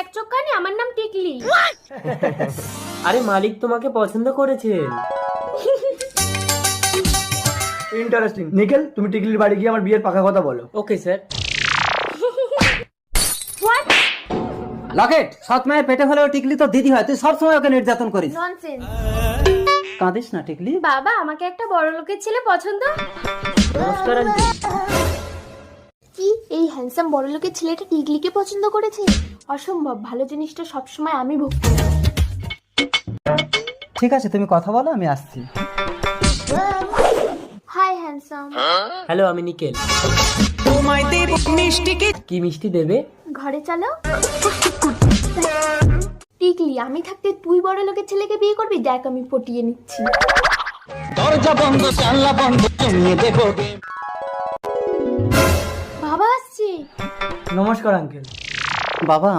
এক চোখ কানে, আমার নাম টিকলি। আরে মালিক তোমাকে পছন্দ করেছেন। ইন্টারেস্টিং। নিখিল, তুমি টিকলির বাড়ি গিয়ে আমার বিয়ের পাকা কথা বলো। Okay sir. হোয়াট লকেট, সৎ মায়ের পেটে হলেও টিকলি তো দিদি হয়, তুই সবসময় ওকে নির্যাতন করিস। ননসেন্স। কাঁদিস না টিকলি। বাবা, আমাকে একটা বড় লোকের ছেলে পছন্দ। নমস্কার আন্টি। কি এই হ্যান্ডসাম বড় লোকের ছেলেটা টিকলিকে পছন্দ করেছে? অসম্ভব, ভালো জিনিসটা সবসময় আমি ভোগ করি। ঠিক আছে, তুমি কথা বলো, আমি আসছি। Hi handsome. হ্যালো, আমি নিকেল। কি মিষ্টি দেবে? ঘরে চলো। টিকলি, আমি থাকতে তুই বড় লোকের ছেলেকে বিয়ে করবি? দেখ আমি পটিয়ে নিচ্ছি। দরজা বন্ধ, জানলা বন্ধ, জমিয়ে দেবো। বাবা আসছে। নমস্কার আঙ্কেল। বাবা